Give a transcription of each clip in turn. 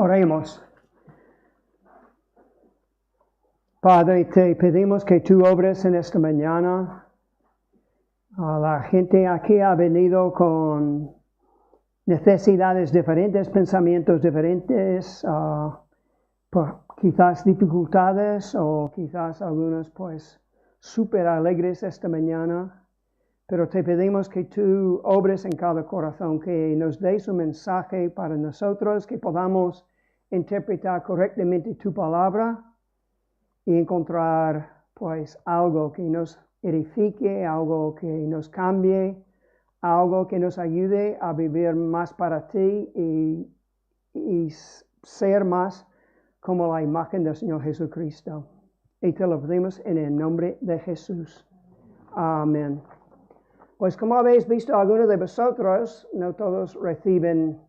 Oremos. Padre, te pedimos que tú obres en esta mañana. La gente aquí ha venido con necesidades diferentes, pensamientos diferentes, quizás dificultades o quizás algunos pues súper alegres esta mañana. Pero te pedimos que tú obres en cada corazón, que nos des un mensaje para nosotros, que podamos interpretar correctamente tu palabra y encontrar pues algo que nos edifique, algo que nos cambie, algo que nos ayude a vivir más para ti y ser más como la imagen del Señor Jesucristo. Y te lo pedimos en el nombre de Jesús. Amén. Pues como habéis visto, algunos de vosotros, no todos reciben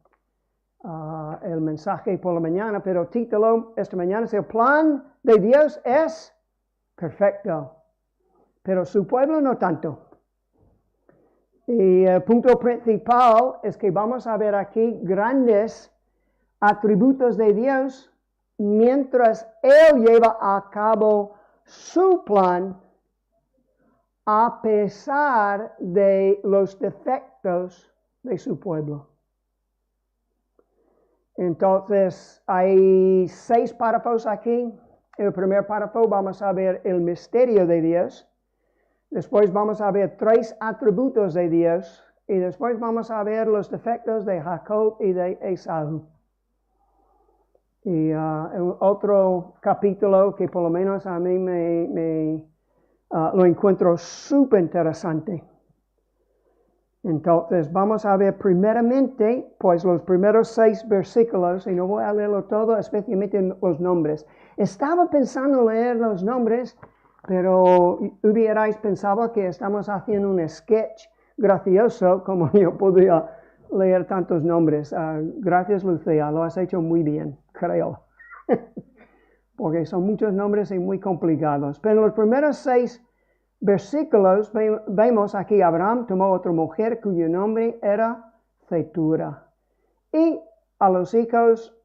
el mensaje por la mañana, pero el título esta mañana es: el plan de Dios es perfecto, pero su pueblo no tanto. Y el punto principal es que vamos a ver aquí grandes atributos de Dios mientras Él lleva a cabo su plan a pesar de los defectos de su pueblo. Entonces, hay 6 párrafos aquí. El primer párrafo vamos a ver el misterio de Dios. Después vamos a ver 3 atributos de Dios. Y después vamos a ver los defectos de Jacob y de Esaú. Y otro capítulo que por lo menos a mí lo encuentro súper interesante. Entonces, vamos a ver primeramente, pues los primeros 6 versículos, y no voy a leerlo todo, especialmente los nombres. Estaba pensando leer los nombres, pero hubierais pensado que estamos haciendo un sketch gracioso, como yo podía leer tantos nombres. Gracias, Lucía, lo has hecho muy bien, creo. Porque son muchos nombres y muy complicados. Pero en los primeros 6 versículos vemos aquí: Abraham tomó otra mujer cuyo nombre era Cetura. Y a los hijos,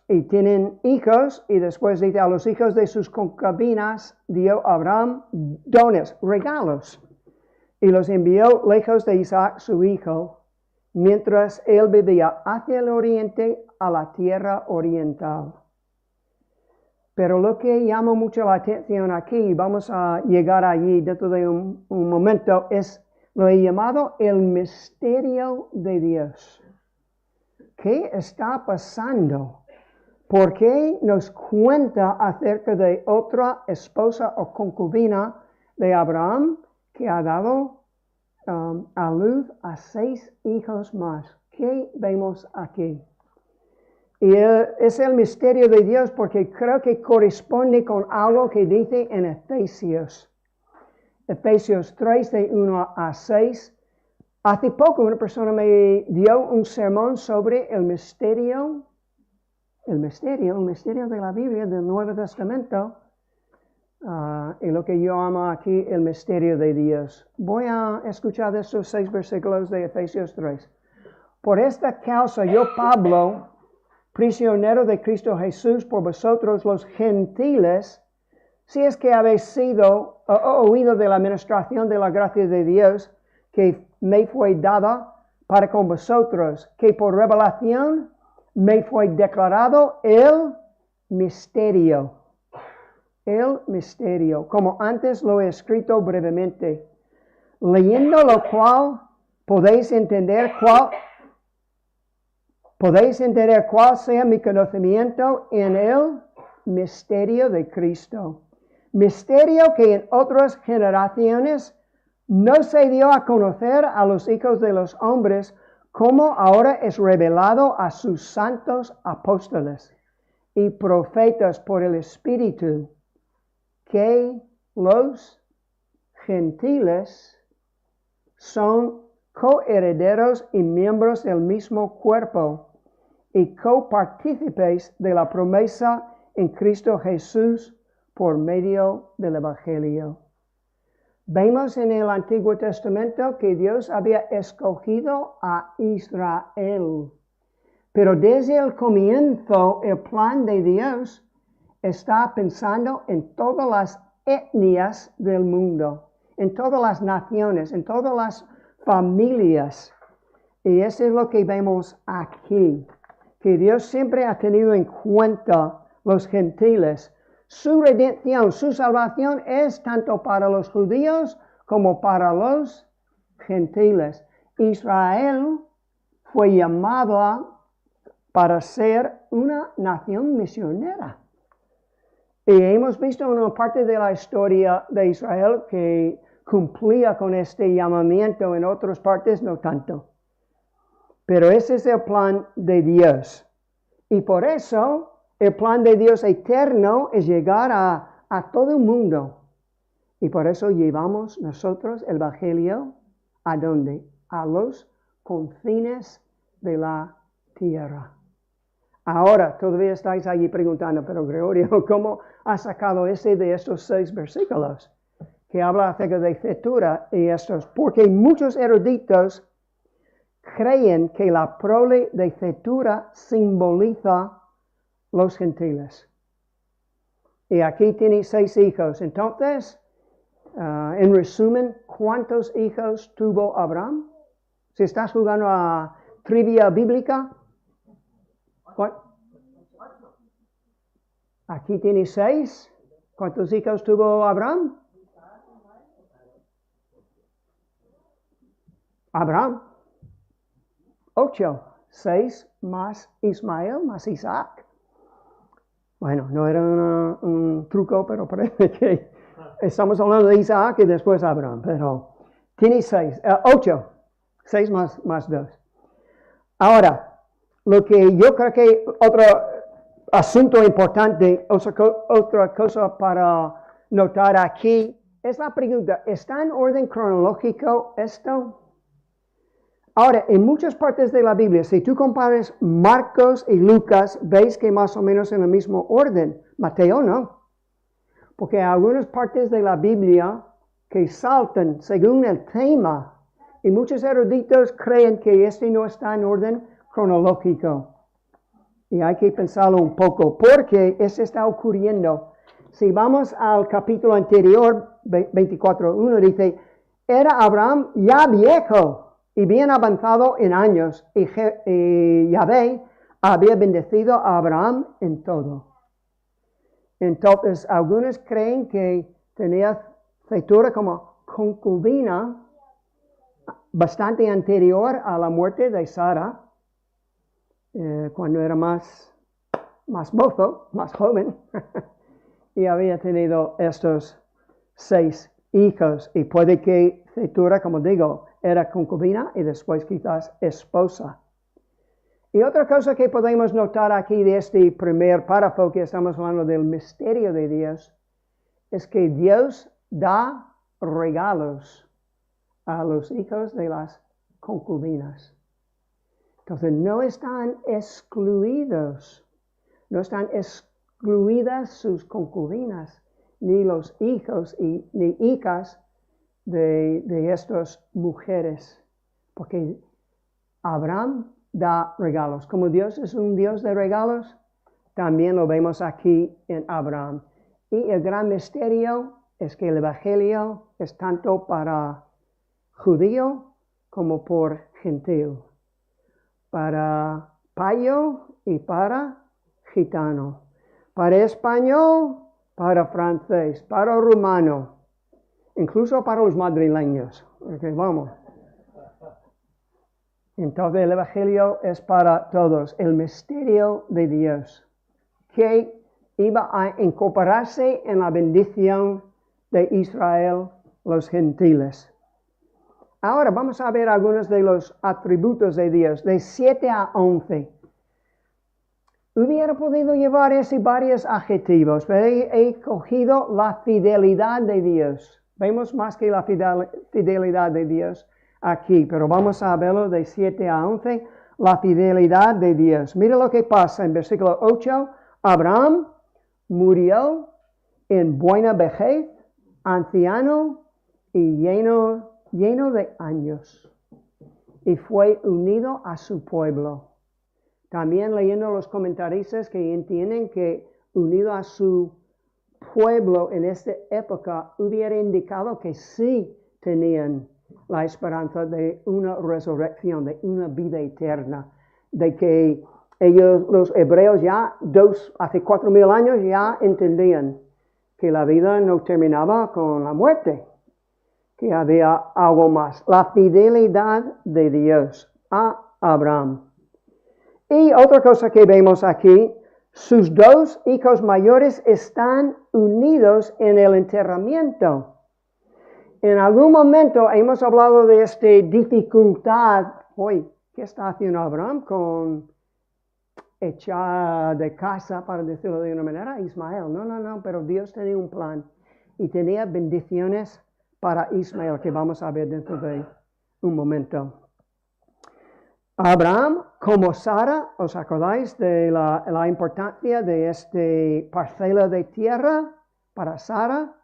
y tienen hijos, y después dice: a los hijos de sus concubinas dio Abraham dones, regalos, y los envió lejos de Isaac su hijo, mientras él vivía hacia el oriente, a la tierra oriental. Pero lo que llama mucho la atención aquí, vamos a llegar allí dentro de un momento, es lo he llamado el misterio de Dios. ¿Qué está pasando? ¿Por qué nos cuenta acerca de otra esposa o concubina de Abraham que ha dado a luz a 6 hijos más? ¿Qué vemos aquí? Y es el misterio de Dios porque creo que corresponde con algo que dice en Efesios 3, de 1 a 6. Hace poco una persona me dio un sermón sobre el misterio de la Biblia, del Nuevo Testamento, y lo que yo amo aquí, el misterio de Dios. Voy a escuchar estos 6 versículos de Efesios 3. Por esta causa yo, Pablo, prisionero de Cristo Jesús, por vosotros los gentiles, si es que habéis sido oído de la administración de la gracia de Dios que me fue dada para con vosotros, que por revelación me fue declarado el misterio, como antes lo he escrito brevemente, leyendo lo cual podéis entender cuál sea mi conocimiento en el misterio de Cristo. Misterio que en otras generaciones no se dio a conocer a los hijos de los hombres, como ahora es revelado a sus santos apóstoles y profetas por el Espíritu, que los gentiles son coherederos y miembros del mismo cuerpo, y copartícipes de la promesa en Cristo Jesús por medio del Evangelio. Vemos en el Antiguo Testamento que Dios había escogido a Israel Pero desde el comienzo, el plan de Dios está pensando en todas las etnias del mundo, en todas las naciones, en todas las familias. Y eso es lo que vemos aquí, que Dios siempre ha tenido en cuenta los gentiles. Su redención, su salvación es tanto para los judíos como para los gentiles. Israel fue llamada para ser una nación misionera. Y hemos visto una parte de la historia de Israel que cumplía con este llamamiento, en otras partes no tanto. Pero ese es el plan de Dios. Y por eso el plan de Dios eterno es llegar a todo el mundo. Y por eso llevamos nosotros el Evangelio ¿a dónde? A los confines de la tierra. Ahora, todavía estáis allí preguntando, pero Gregorio, ¿cómo has sacado ese de estos 6 versículos? Que habla acerca de Cetura y estos. Porque muchos eruditos creen que la prole de Cetura simboliza los gentiles. Y aquí tiene 6 hijos. Entonces, en resumen, ¿cuántos hijos tuvo Abraham? Si estás jugando a trivia bíblica, aquí tiene 6. ¿Cuántos hijos tuvo Abraham? Abraham. 8. 6 más Ismael más Isaac. Bueno, no era un truco, pero parece que estamos hablando de Isaac y después Abraham. Pero tiene 6. 8. 6 más 2. Ahora, lo que yo creo que otro asunto importante, otra cosa para notar aquí, es la pregunta, ¿está en orden cronológico esto? Ahora, en muchas partes de la Biblia, si tú compares Marcos y Lucas, veis que más o menos en el mismo orden. Mateo no. Porque hay algunas partes de la Biblia que saltan según el tema. Y muchos eruditos creen que este no está en orden cronológico. Y hay que pensarlo un poco, porque eso está ocurriendo. Si vamos al capítulo anterior, 24:1, dice, era Abraham ya viejo y bien avanzado en años, y Yahvé había bendecido a Abraham en todo. Entonces, algunos creen que tenía Cetura como concubina bastante anterior a la muerte de Sara, cuando era más mozo, más joven, y había tenido estos 6 hijos, y puede que Cetura, como digo, era concubina y después quizás esposa. Y otra cosa que podemos notar aquí de este primer párrafo que estamos hablando del misterio de Dios, es que Dios da regalos a los hijos de las concubinas. Entonces no están excluidas sus concubinas, ni los hijos ni hijas de estas mujeres, porque Abraham da regalos. Como Dios es un Dios de regalos, también lo vemos aquí en Abraham. Y el gran misterio es que el Evangelio es tanto para judío como por gentil, para payo y para gitano, para español, para francés, para rumano, incluso para los madrileños. Okay, vamos. Entonces el Evangelio es para todos, el misterio de Dios, que iba a incorporarse en la bendición de Israel, los gentiles. Ahora vamos a ver algunos de los atributos de Dios, de 7 a 11. Hubiera podido llevar ese varios adjetivos, pero he cogido la fidelidad de Dios. Vemos más que la fidelidad de Dios aquí, pero vamos a verlo de 7 a 11, la fidelidad de Dios. Mira lo que pasa en versículo 8. Abraham murió en buena vejez, anciano y lleno de años, y fue unido a su pueblo. También leyendo los comentaristas que entienden que unido a su pueblo en esta época hubiera indicado que sí tenían la esperanza de una resurrección, de una vida eterna, de que ellos, los hebreos ya hace 4,000 años ya entendían que la vida no terminaba con la muerte, que había algo más. La fidelidad de Dios a Abraham. Y otra cosa que vemos aquí, sus 2 hijos mayores están unidos en el enterramiento. En algún momento hemos hablado de esta dificultad. Hoy, ¿qué está haciendo Abraham con echar de casa, para decirlo de una manera, a Ismael? No, pero Dios tenía un plan y tenía bendiciones para Ismael, que vamos a ver dentro de un momento. Abraham, como Sara, ¿os acordáis de la importancia de esta parcela de tierra para Sara?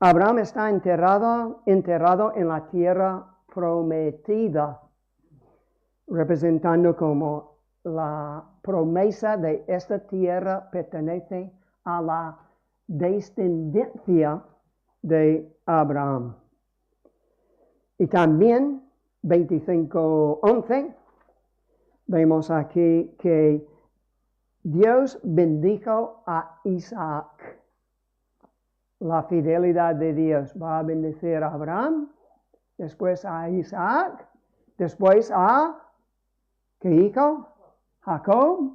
Abraham está enterrado en la tierra prometida, representando como la promesa de esta tierra pertenece a la descendencia de Abraham. Y también 25:11, vemos aquí que Dios bendijo a Isaac. La fidelidad de Dios va a bendecir a Abraham, después a Isaac, después a, ¿qué hijo? Jacob.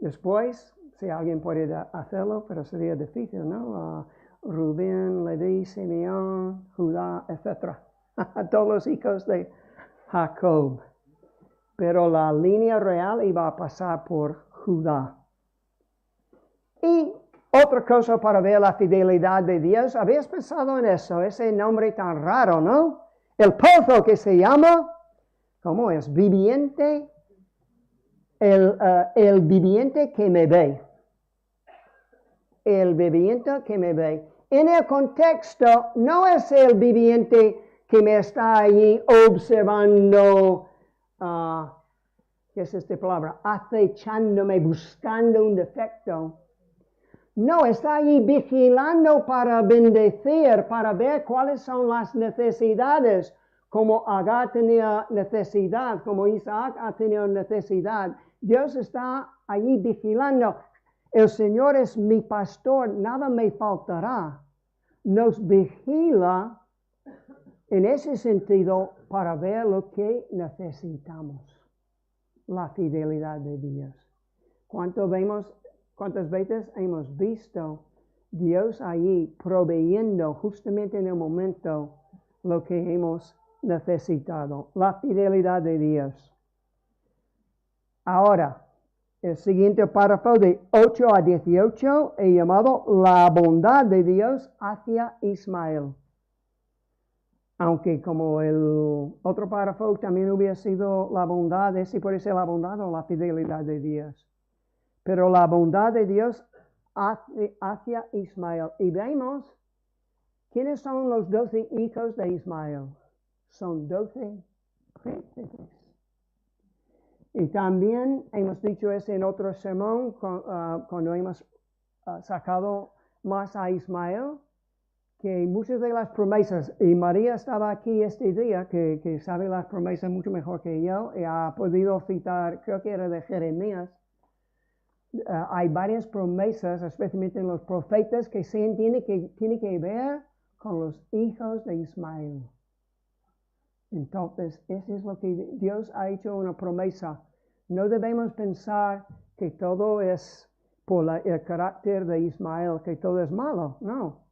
Después, si alguien puede hacerlo, pero sería difícil, ¿no? Rubén, Leví, Simeón, Judá, etc. Todos los hijos de Jacob. Pero la línea real iba a pasar por Judá. Y otra cosa para ver la fidelidad de Dios, ¿habéis pensado en eso? Ese nombre tan raro, ¿no? El pozo que se llama, ¿cómo es? Viviente. El viviente que me ve. El viviente que me ve. En el contexto, no es el viviente que me está allí observando, ¿qué es esta palabra? Acechándome, buscando un defecto. No, está allí vigilando para bendecir, para ver cuáles son las necesidades, como Agar tenía necesidad, como Isaac ha tenido necesidad. Dios está allí vigilando. El Señor es mi pastor, nada me faltará. Nos vigila en ese sentido para ver lo que necesitamos. La fidelidad de Dios. ¿Cuántas veces hemos visto Dios allí proveyendo justamente en el momento lo que hemos necesitado? La fidelidad de Dios. Ahora, el siguiente párrafo de 8 a 18 he llamado la bondad de Dios hacia Ismael. Aunque como el otro párrafo también hubiera sido la bondad, ese puede ser la bondad o la fidelidad de Dios. Pero la bondad de Dios hacia Ismael. Y vemos, ¿quiénes son los 12 hijos de Ismael? Son 12 príncipes. Y también hemos dicho eso en otro sermón, cuando hemos sacado más a Ismael, que muchas de las promesas, y María estaba aquí este día, que sabe las promesas mucho mejor que yo, y ha podido citar, creo que era de Jeremías. Hay varias promesas, especialmente en los profetas, que se entiende que tiene que ver con los hijos de Ismael. Entonces, eso es lo que Dios ha hecho una promesa. No debemos pensar que todo es por el carácter de Ismael, que todo es malo. No,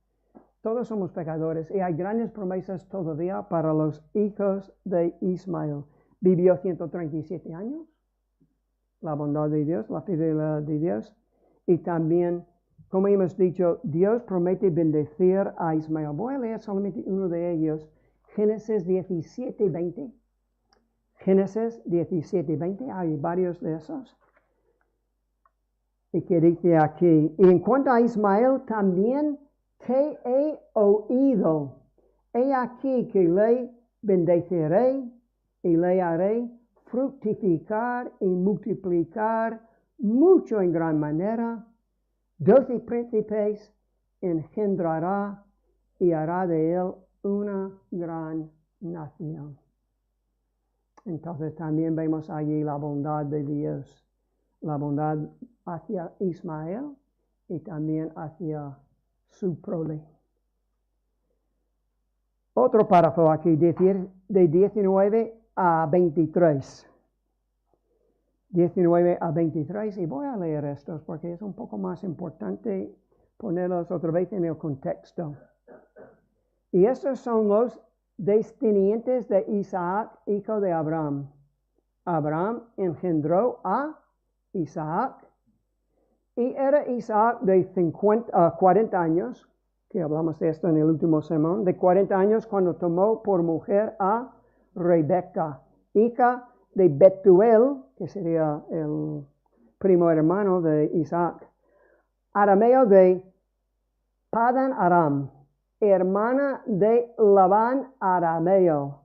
todos somos pecadores y hay grandes promesas todavía para los hijos de Ismael. Vivió 137 años. La bondad de Dios, la fidelidad de Dios. Y también, como hemos dicho, Dios promete bendecir a Ismael. Voy a leer solamente uno de ellos. Génesis 17:20. Génesis 17:20. Hay varios de esos. Y que dice aquí, y en cuanto a Ismael, también te he oído. He aquí que le bendeciré y le haré fructificar y multiplicar mucho en gran manera. 12 príncipes engendrará y hará de él una gran nación. Entonces también vemos allí la bondad de Dios, la bondad hacia Ismael y también hacia su prole. Otro párrafo aquí, de 19 a 23. 19 a 23, y voy a leer estos porque es un poco más importante ponerlos otra vez en el contexto. Y estos son los descendientes de Isaac, hijo de Abraham. Abraham engendró a Isaac, y era Isaac de 40 años, que hablamos de esto en el último sermón, de 40 años cuando tomó por mujer a Rebeca, hija de Betuel, que sería el primo hermano de Isaac, arameo de Padan Aram, hermana de Labán arameo,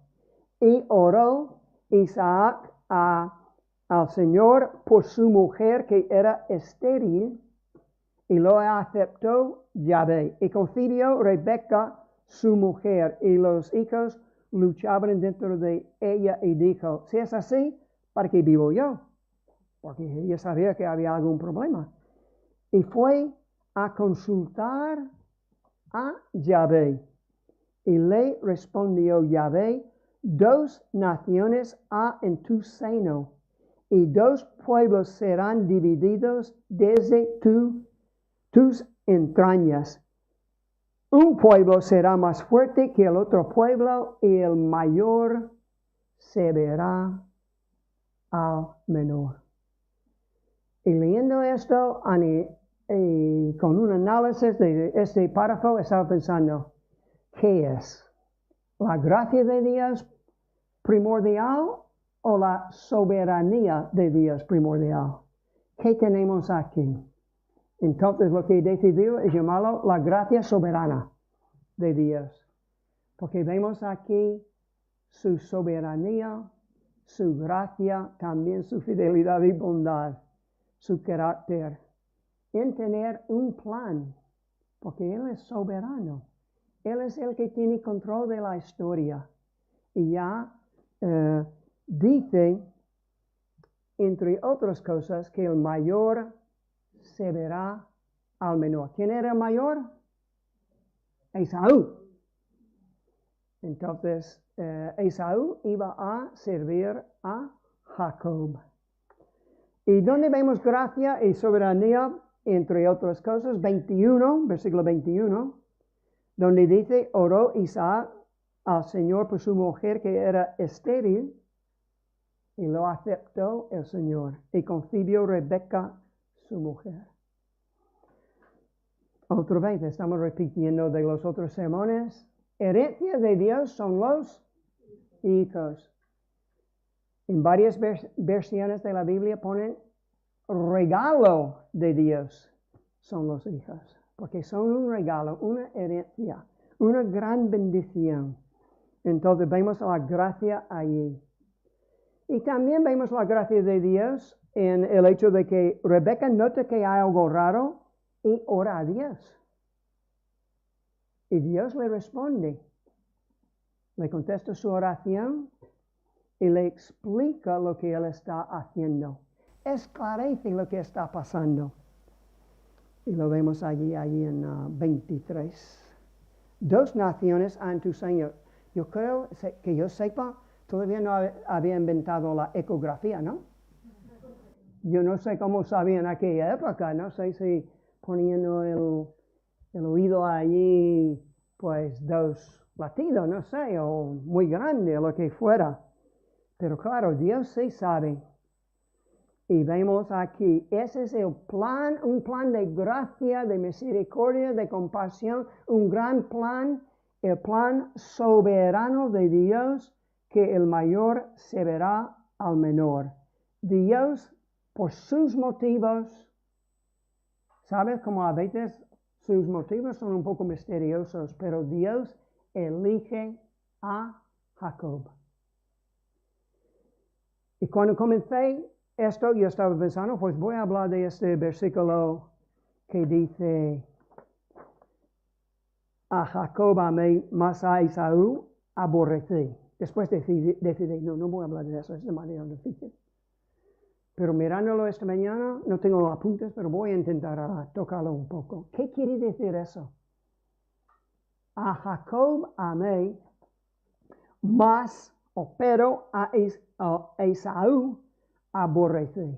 y oró Isaac al Señor por su mujer que era estéril, y lo aceptó Yahvé. Y concibió Rebeca su mujer, y los hijos luchaban dentro de ella, y dijo, si es así, ¿para qué vivo yo? Porque ella sabía que había algún problema. Y fue a consultar a Yahvé, y le respondió Yahvé, 2 naciones ha en tu seno, y 2 pueblos serán divididos desde tus entrañas. Un pueblo será más fuerte que el otro pueblo, y el mayor se verá al menor. Y leyendo esto, con un análisis de este párrafo, estaba pensando, ¿qué es? ¿La gracia de Dios primordial o la soberanía de Dios primordial? ¿Qué tenemos aquí? Entonces lo que he decidido es llamarlo la gracia soberana de Dios. Porque vemos aquí su soberanía, su gracia, también su fidelidad y bondad, su carácter, en tener un plan, porque Él es soberano. Él es el que tiene control de la historia. Y ya dice, entre otras cosas, que el mayor se verá al menor. ¿Quién era el mayor? Esaú. Entonces, Esaú iba a servir a Jacob. ¿Y dónde vemos gracia y soberanía? Entre otras cosas, 21, versículo 21, donde dice, oró Isaac al Señor por su mujer que era estéril, y lo aceptó el Señor, y concibió Rebeca su mujer. Otra vez estamos repitiendo de los otros sermones. Herencia de Dios son los hijos. En varias versiones de la Biblia ponen regalo de Dios son los hijos. Porque son un regalo, una herencia, una gran bendición. Entonces vemos la gracia allí. Y también vemos la gracia de Dios en el hecho de que Rebeca nota que hay algo raro y ora a Dios. Y Dios le responde. Le contesta su oración y le explica lo que Él está haciendo. Esclarece lo que está pasando. Y lo vemos allí en 23. 2 naciones han tu Señor. Yo creo que yo sepa, todavía no había inventado la ecografía, ¿no? Yo no sé cómo sabían en aquella época, no sé si poniendo el oído allí, pues 2 latidos, no sé, o muy grande, o lo que fuera. Pero claro, Dios sí sabe. Y vemos aquí, ese es el plan, un plan de gracia, de misericordia, de compasión, un gran plan, el plan soberano de Dios, que el mayor se verá al menor. Dios, por sus motivos, ¿sabes? Como a veces sus motivos son un poco misteriosos, pero Dios elige a Jacob. Y cuando comencé esto, yo estaba pensando, pues voy a hablar de este versículo que dice, a Jacob amé, mas a Esaú aborrecí. Después decidí, no voy a hablar de eso, es demasiado difícil. Pero mirándolo esta mañana, no tengo apuntes, pero voy a intentar tocarlo un poco. ¿Qué quiere decir eso? A Jacob amé, mas, pero a Esaú aborrecí.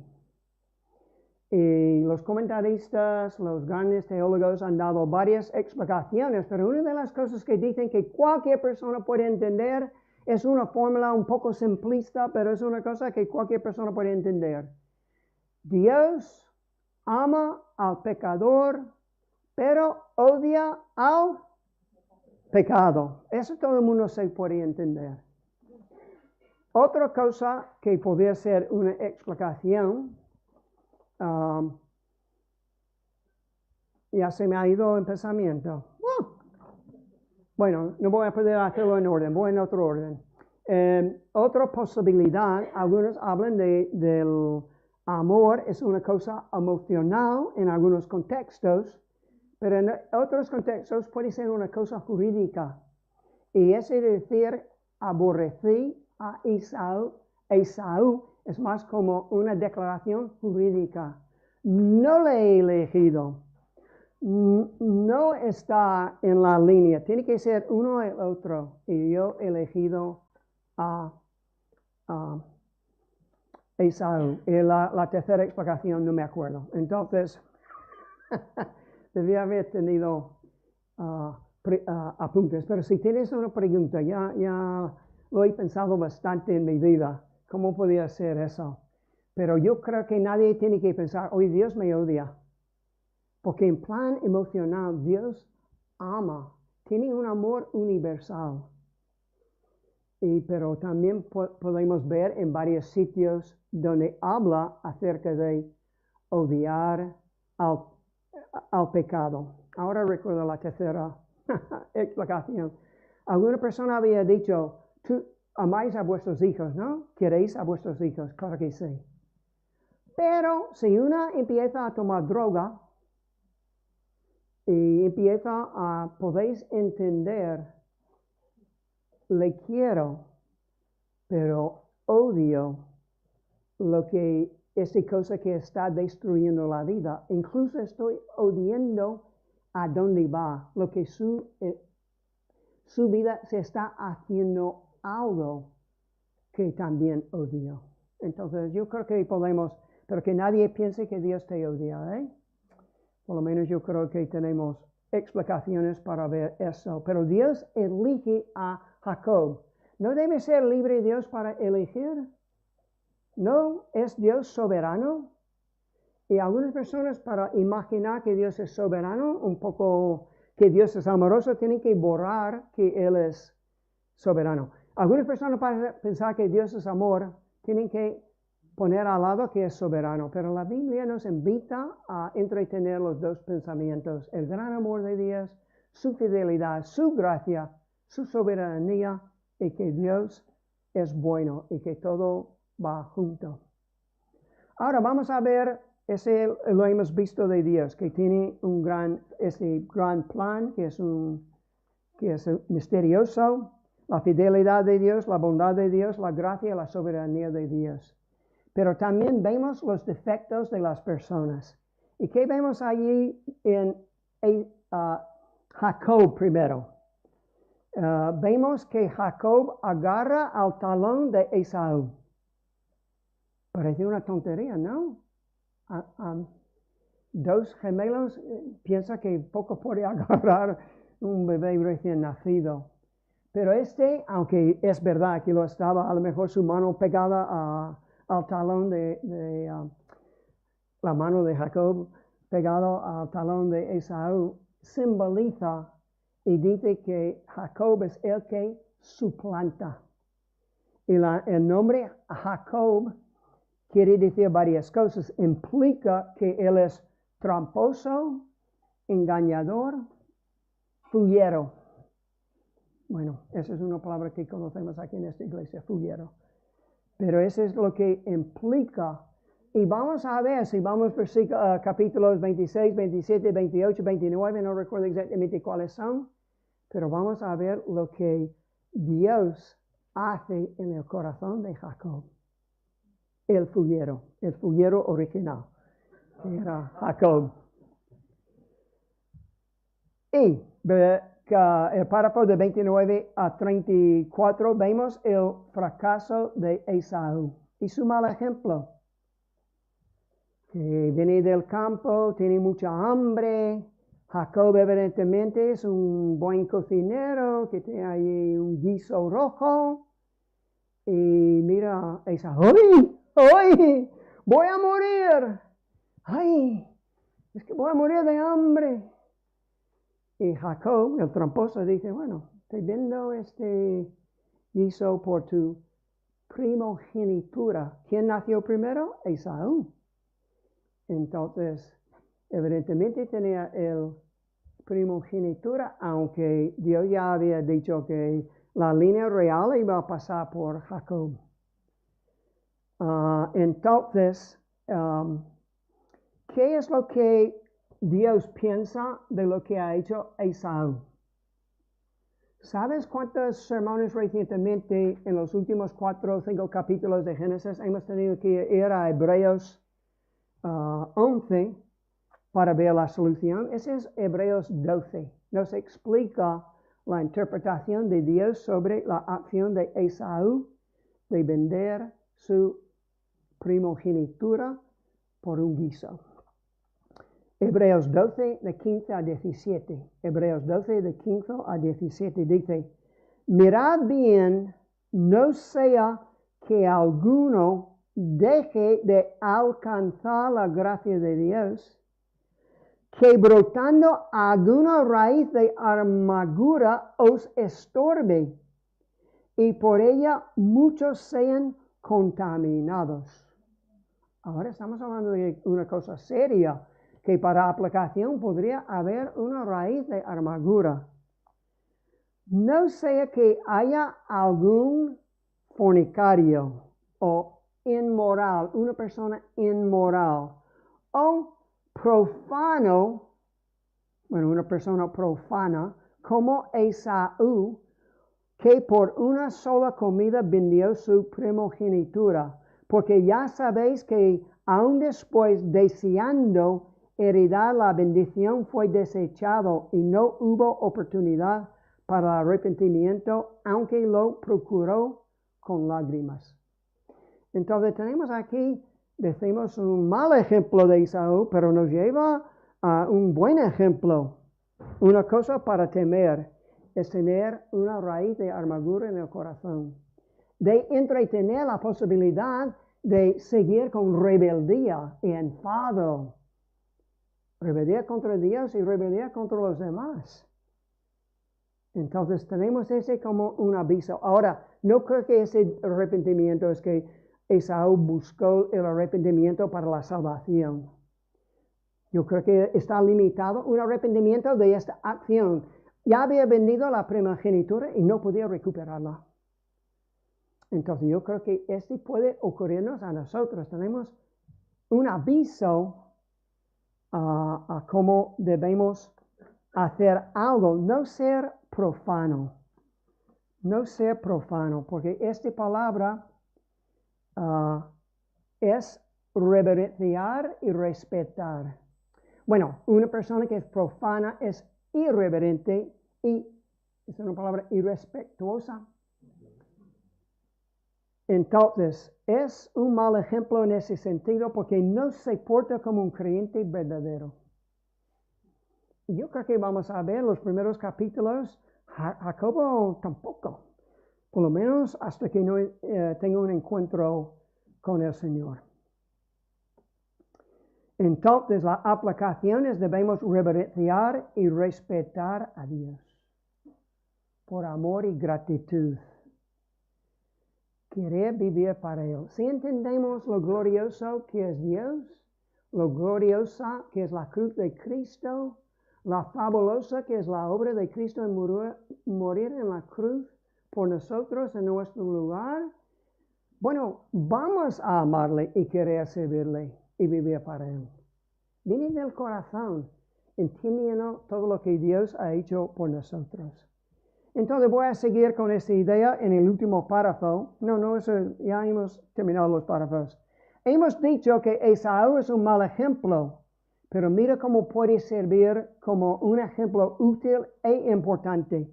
Y los comentaristas, los grandes teólogos han dado varias explicaciones, pero una de las cosas que dicen que cualquier persona puede entender es una fórmula un poco simplista, pero es una cosa que cualquier persona puede entender. Dios ama al pecador, pero odia al pecado. Eso todo el mundo se puede entender. Otra cosa que podría ser una explicación, ya se me ha ido el pensamiento. Bueno, no voy a poder hacerlo en orden, voy en otro orden. Otra posibilidad, algunos hablan del amor, es una cosa emocional en algunos contextos, pero en otros contextos puede ser una cosa jurídica. Y ese decir aborrecí a Esaú es más como una declaración jurídica. No le he elegido. No está en la línea. Tiene que ser uno o el otro. Y yo he elegido a Esaú. Y la tercera explicación no me acuerdo. Entonces, debía haber tenido apuntes. Pero si tienes una pregunta, ya lo he pensado bastante en mi vida. ¿Cómo podía ser eso? Pero yo creo que nadie tiene que pensar, hoy Dios me odia. Porque en plan emocional, Dios ama, tiene un amor universal. Pero también podemos ver en varios sitios donde habla acerca de odiar al pecado. Ahora recuerdo la tercera explicación. Alguna persona había dicho, tú amáis a vuestros hijos, ¿no? ¿Queréis a vuestros hijos? Claro que sí. Pero si una empieza a tomar droga, y empieza a, podéis entender, le quiero, pero odio lo que, esa cosa que está destruyendo la vida. Incluso estoy odiando a dónde va, lo que su vida se está haciendo algo que también odio. Entonces yo creo que podemos, pero que nadie piense que Dios te odia, ¿eh? Por lo menos yo creo que tenemos explicaciones para ver eso. Pero Dios elige a Jacob. ¿No debe ser libre Dios para elegir? ¿No es Dios soberano? Y algunas personas, para imaginar que Dios es soberano, un poco que Dios es amoroso, tienen que borrar que Él es soberano. Algunas personas, para pensar que Dios es amor, tienen que poner al lado que es soberano, pero la Biblia nos invita a entretener los dos pensamientos, el gran amor de Dios, su fidelidad, su gracia, su soberanía, y que Dios es bueno y que todo va junto. Ahora vamos a ver, lo hemos visto de Dios, que tiene ese gran plan, que es misterioso, la fidelidad de Dios, la bondad de Dios, la gracia y la soberanía de Dios. Pero también vemos los defectos de las personas. ¿Y qué vemos allí en Jacob primero? Vemos que Jacob agarra al talón de Esaú. Parece una tontería, ¿no? Dos gemelos, piensa que poco puede agarrar un bebé recién nacido. Pero aunque es verdad que lo estaba, a lo mejor su mano pegada al talón la mano de Jacob pegado al talón de Esaú, simboliza y dice que Jacob es el que suplanta. Y el nombre Jacob quiere decir varias cosas. Implica que él es tramposo, engañador, fullero. Bueno, esa es una palabra que conocemos aquí en esta iglesia, fullero. Pero eso es lo que implica. Y vamos a ver, si vamos a capítulos 26, 27, 28, 29, no recuerdo exactamente cuáles son, pero vamos a ver lo que Dios hace en el corazón de Jacob. El fullero original, que era Jacob. Y el párrafo de 29 a 34 vemos el fracaso de Esaú y su mal ejemplo. Que viene del campo, tiene mucha hambre. Jacob evidentemente es un buen cocinero que tiene ahí un guiso rojo. Y mira, Esaú, ¡ay! ¡Voy a morir! ¡Ay! Es que voy a morir de hambre. Y Jacob, el tramposo, dice, bueno, estoy viendo este guiso por tu primogenitura. ¿Quién nació primero? Esaú. Entonces, evidentemente tenía el primogenitura, aunque Dios ya había dicho que la línea real iba a pasar por Jacob. Entonces, ¿qué es lo que Dios piensa de lo que ha hecho Esaú? ¿Sabes cuántos sermones recientemente en los últimos 4 o 5 capítulos de Génesis hemos tenido que ir a Hebreos 11 para ver la solución? Ese es Hebreos 12. Nos explica la interpretación de Dios sobre la acción de Esaú de vender su primogenitura por un guiso. Hebreos 12, de 15 a 17. Hebreos 12, de 15 a 17 dice, mirad bien, no sea que alguno deje de alcanzar la gracia de Dios, que brotando alguna raíz de amargura os estorbe, y por ella muchos sean contaminados. Ahora estamos hablando de una cosa seria, que para aplicación podría haber una raíz de amargura. No sea que haya algún fornicario o inmoral, una persona inmoral, o profano, una persona profana, como Esaú, que por una sola comida vendió su primogenitura, porque ya sabéis que aun después deseando heredar la bendición fue desechado y no hubo oportunidad para el arrepentimiento, aunque lo procuró con lágrimas. Entonces tenemos aquí, decimos, un mal ejemplo de Esaú, pero nos lleva a un buen ejemplo. Una cosa para temer es tener una raíz de amargura en el corazón, de entretener la posibilidad de seguir con rebeldía y enfado. Rebeldía contra Dios y rebeldía contra los demás. Entonces tenemos ese como un aviso. Ahora, no creo que ese arrepentimiento es que Esaú buscó el arrepentimiento para la salvación. Yo creo que está limitado un arrepentimiento de esta acción. Ya había vendido la primogenitura y no podía recuperarla. Entonces yo creo que este puede ocurrirnos a nosotros. Tenemos un aviso a cómo debemos hacer algo, no ser profano, porque esta palabra es reverenciar y respetar. Bueno, una persona que es profana es irreverente y es una palabra irrespetuosa. Entonces, es un mal ejemplo en ese sentido porque no se porta como un creyente verdadero. Y yo creo que vamos a ver los primeros capítulos, Jacobo tampoco, por lo menos hasta que no tenga un encuentro con el Señor. Entonces, la aplicación es debemos reverenciar y respetar a Dios por amor y gratitud. Querer vivir para Él. Si entendemos lo glorioso que es Dios, lo gloriosa que es la cruz de Cristo, la fabulosa que es la obra de Cristo en morir en la cruz por nosotros en nuestro lugar, Bueno, vamos a amarle y querer servirle y vivir para Él. Viene del corazón, entendiendo todo lo que Dios ha hecho por nosotros. Entonces voy a seguir con esta idea en el último párrafo. No, eso ya hemos terminado los párrafos. Hemos dicho que Esaú es un mal ejemplo, pero mira cómo puede servir como un ejemplo útil e importante.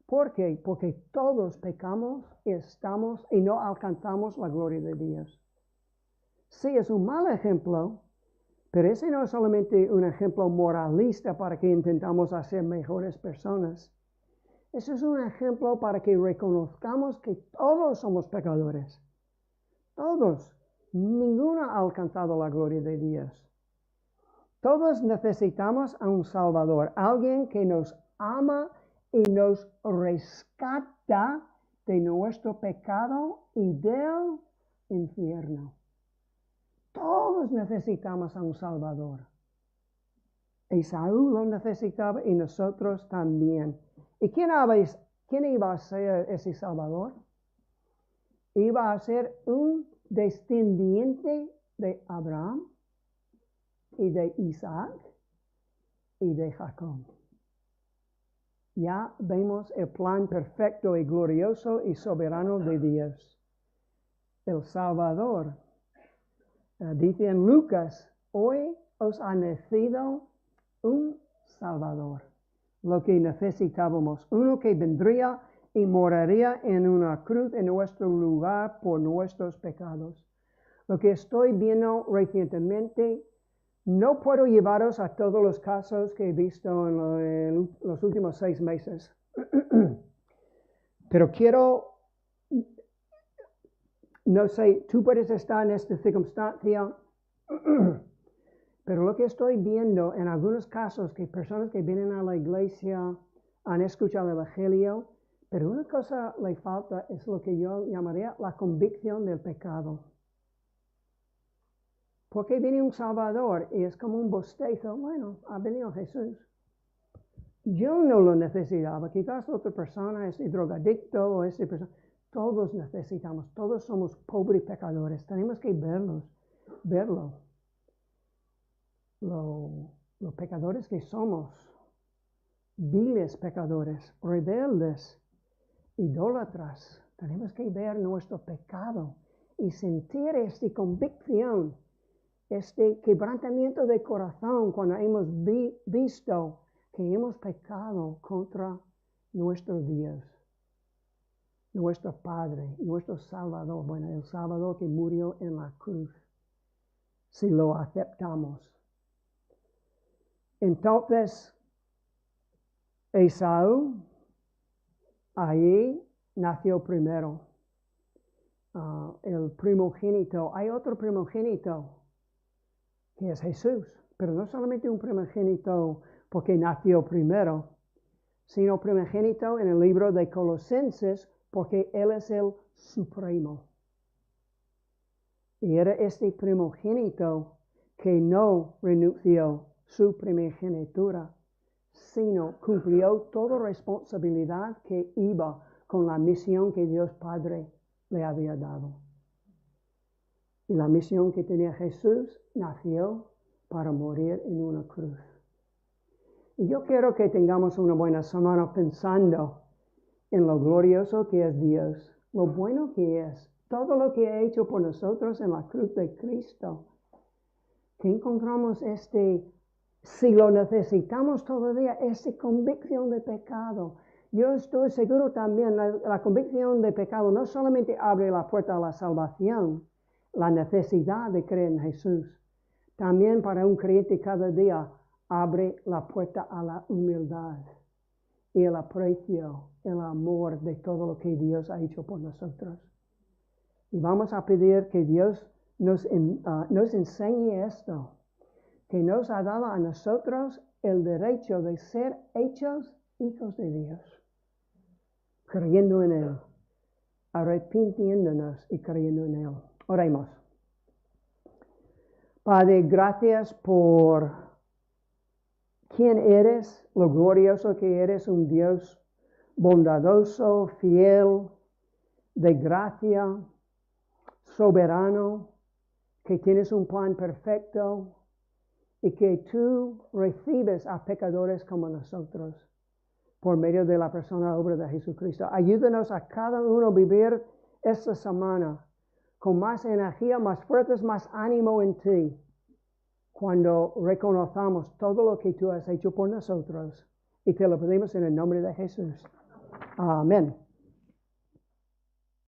¿Por qué? Porque todos pecamos y no alcanzamos la gloria de Dios. Sí, es un mal ejemplo, pero ese no es solamente un ejemplo moralista para que intentamos hacer mejores personas. Ese es un ejemplo para que reconozcamos que todos somos pecadores. Todos. Ninguno ha alcanzado la gloria de Dios. Todos necesitamos a un Salvador, alguien que nos ama y nos rescata de nuestro pecado y del infierno. Todos necesitamos a un Salvador. Esaú lo necesitaba y nosotros también. ¿Y quién iba a ser ese Salvador? Iba a ser un descendiente de Abraham y de Isaac y de Jacob. Ya vemos el plan perfecto y glorioso y soberano de Dios. El Salvador. Dice en Lucas, hoy os ha nacido un Salvador. Lo que necesitábamos, uno que vendría y moraría en una cruz en nuestro lugar por nuestros pecados. Lo que estoy viendo recientemente, no puedo llevaros a todos los casos que he visto en los últimos 6 meses, pero quiero, no sé, tú puedes estar en esta circunstancia, pero lo que estoy viendo en algunos casos, que personas que vienen a la iglesia han escuchado el Evangelio, pero una cosa le falta es lo que yo llamaría la convicción del pecado. Porque viene un Salvador y es como un bostezo, bueno, ha venido Jesús. Yo no lo necesitaba, quizás otra persona, ese drogadicto o esa persona, todos necesitamos, todos somos pobres pecadores, tenemos que verlo. Los pecadores que somos, viles pecadores, rebeldes, idólatras, tenemos que ver nuestro pecado y sentir esta convicción, este quebrantamiento de corazón cuando hemos visto que hemos pecado contra nuestro Dios, nuestro Padre, nuestro Salvador, bueno, el Salvador que murió en la cruz, si lo aceptamos. Entonces, Esaú, allí nació primero, el primogénito. Hay otro primogénito, que es Jesús, pero no solamente un primogénito porque nació primero, sino primogénito en el libro de Colosenses porque Él es el supremo. Y era este primogénito que no renunció su primogenitura, sino cumplió toda responsabilidad que iba con la misión que Dios Padre le había dado. Y la misión que tenía Jesús nació para morir en una cruz. Y yo quiero que tengamos una buena semana pensando en lo glorioso que es Dios, lo bueno que es, todo lo que ha hecho por nosotros en la cruz de Cristo. Que encontramos si lo necesitamos todavía, esta convicción de pecado. Yo estoy seguro también, la convicción de pecado no solamente abre la puerta a la salvación, la necesidad de creer en Jesús. También para un creyente cada día abre la puerta a la humildad y el aprecio, el amor de todo lo que Dios ha hecho por nosotros. Y vamos a pedir que Dios nos enseñe esto, que nos ha dado a nosotros el derecho de ser hechos hijos de Dios, creyendo en Él, arrepintiéndonos y creyendo en Él. Oremos. Padre, gracias por quién eres, lo glorioso que eres, un Dios bondadoso, fiel, de gracia, soberano, que tienes un plan perfecto y que tú recibes a pecadores como nosotros por medio de la persona obra de Jesucristo. Ayúdanos a cada uno a vivir esta semana con más energía, más fuerzas, más ánimo en ti, cuando reconozcamos todo lo que tú has hecho por nosotros. Y te lo pedimos en el nombre de Jesús. Amén.